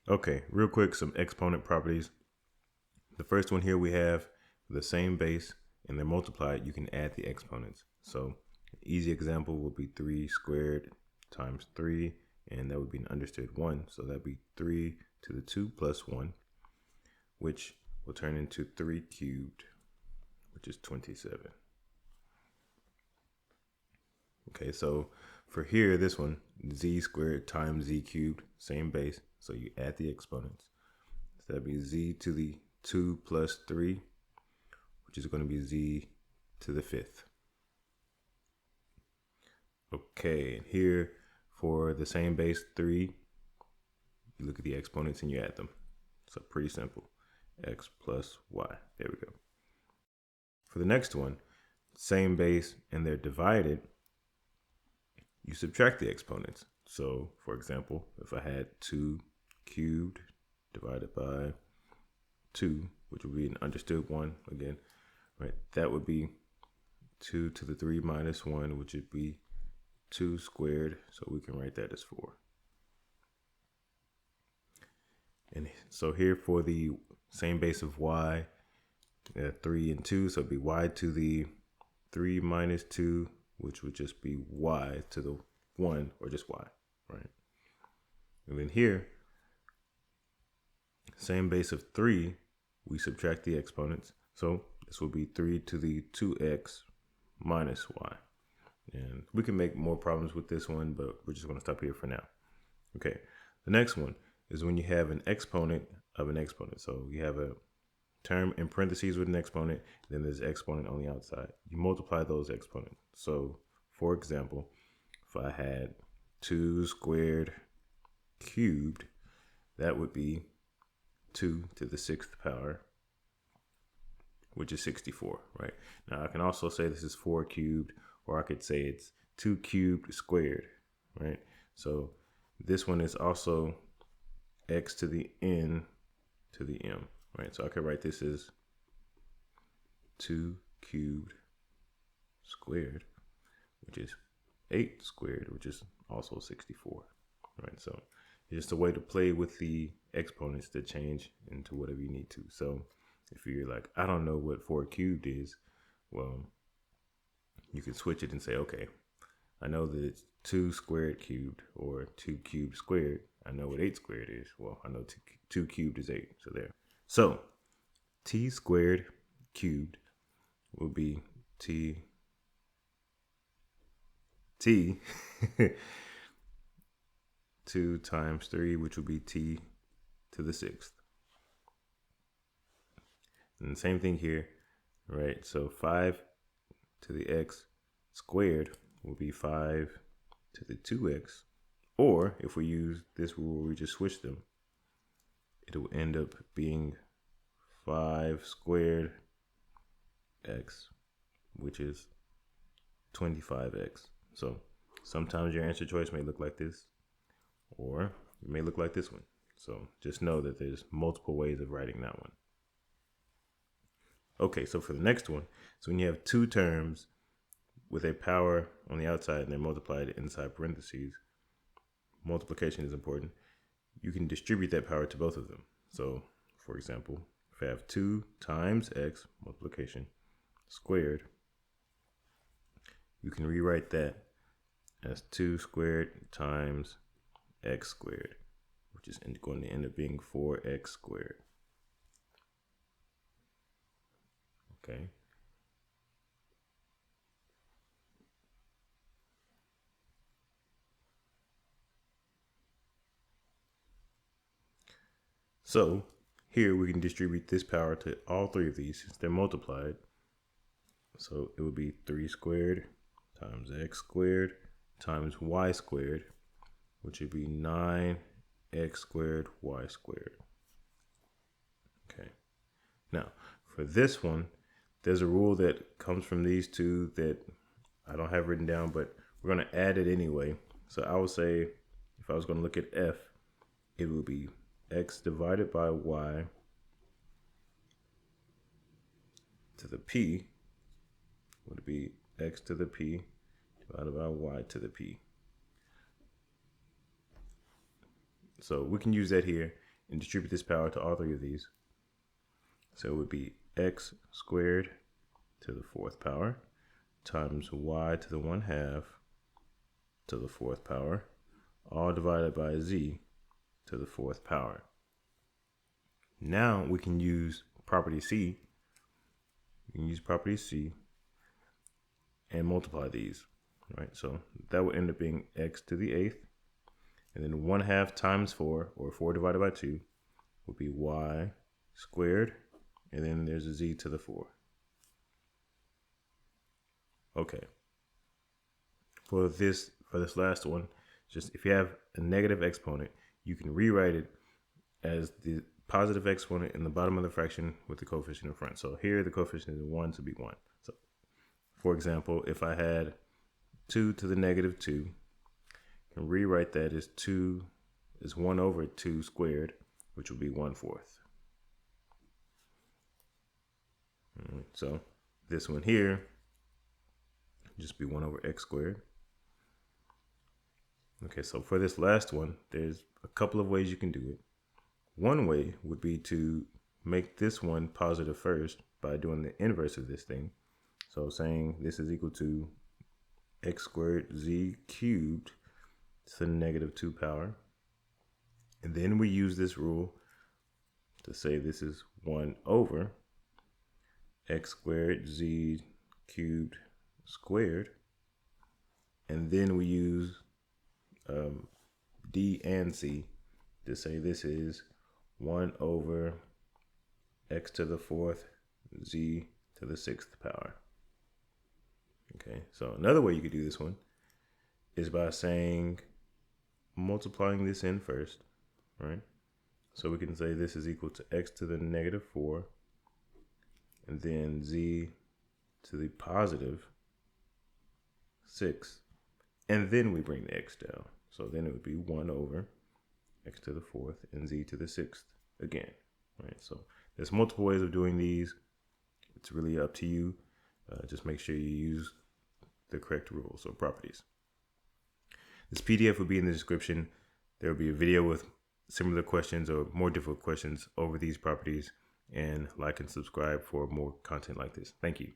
Okay, real quick, some exponent properties. The first one here we have the same base and they're multiplied, you can add the exponents. So an easy example would be 3 squared times 3, and that would be an understood 1. So that'd be 3 to the 2 plus 1, which will turn into 3 cubed, which is 27. Okay, so for here, this one, z squared times z cubed, same base. So you add the exponents. So that'd be z to the 2 plus 3, which is going to be z to the 5th. Okay, and here for the same base 3, you look at the exponents and you add them. So pretty simple. X plus y. There we go. For the next one, same base and they're divided, you subtract the exponents. So for example, if I had 2 cubed divided by 2, which would be an understood 1 again, right? That would be 2 to the 3 minus 1, which would be 2 squared. So we can write that as 4. And so here for the same base of y, 3 and 2, so it'd be y to the 3 minus 2, which would just be y to the 1, or just y, right? And then here, same base of 3, we subtract the exponents. So this will be 3 to the 2x minus y. And we can make more problems with this one, but we're just going to stop here for now. Okay, the next one is when you have an exponent of an exponent. So you have a term in parentheses with an exponent, then there's an exponent on the outside. You multiply those exponents. So for example, if I had 2 squared cubed, that would be 2 to the 6th power, which is 64, right? Now I can also say this is 4 cubed, or I could say it's 2 cubed squared, right? So this one is also x to the n to the m, right? So I could write this as 2 cubed squared, which is 8 squared, which is also 64, right? So it's just a way to play with the exponents to change into whatever you need to. So if you're like, I don't know what 4 cubed is, well, you can switch it and say, okay, I know that it's 2 squared cubed, or 2 cubed squared. I know what 8 squared is. Well, I know 2 cubed is 8, so there. So t squared cubed will be t 2 times 3, which would be t to the 6th. And the same thing here, right? So 5 to the x squared will be 5 to the 2x. Or if we use this rule where we just switch them, it will end up being 5 squared x, which is 25x. So sometimes your answer choice may look like this, or it may look like this one. So just know that there's multiple ways of writing that one. Okay, so for the next one, so when you have two terms with a power on the outside and they're multiplied inside parentheses, multiplication is important. You can distribute that power to both of them. So for example, if I have 2 times x, multiplication, squared, you can rewrite that as 2 squared times x squared, which is going to end up being 4x squared. Okay. So here we can distribute this power to all three of these since they're multiplied. So it would be 3 squared times x squared times y squared, which would be 9x squared y squared. Okay. Now for this one, there's a rule that comes from these two that I don't have written down, but we're going to add it anyway. So I would say if I was going to look at f, it would be x divided by y to the p would be x to the p divided by y to the p. So we can use that here. and distribute this power to all three of these. So it would be x squared to the fourth power times y to the 1/2 to the fourth power, all divided by z to the fourth power. Now we can use property C. We can use property C and multiply these, right? So that would end up being x to the 8th, and then 1/2 times 4, or 4 divided by 2, would be y squared, and then there's a z to the 4. Okay. For this last one, just if you have a negative exponent, you can rewrite it as the positive exponent in the bottom of the fraction with the coefficient in front. So here the coefficient is 1 to be 1. So for example, if I had 2 to the negative 2, I can rewrite that as 2 is 1 over 2 squared, which will be 1/4. So this one here just be 1 over x squared. Okay, so for this last one, there's a couple of ways you can do it. One way would be to make this one positive first by doing the inverse of this thing. So saying this is equal to x squared z cubed to the negative 2 power. And then we use this rule to say this is 1 over x squared z cubed squared. And then we use D and C to say this is 1 over x to the 4th z to the 6th power. Okay, so another way you could do this one is by saying multiplying this in first, right? So we can say this is equal to x to the negative 4, and then z to the positive 6, and then we bring the x down. So then it would be 1 over x to the 4th and z to the 6th again, right? So there's multiple ways of doing these. It's really up to you. Just make sure you use the correct rules or properties. This PDF will be in the description. There will be a video with similar questions or more difficult questions over these properties, and like and subscribe for more content like this. Thank you.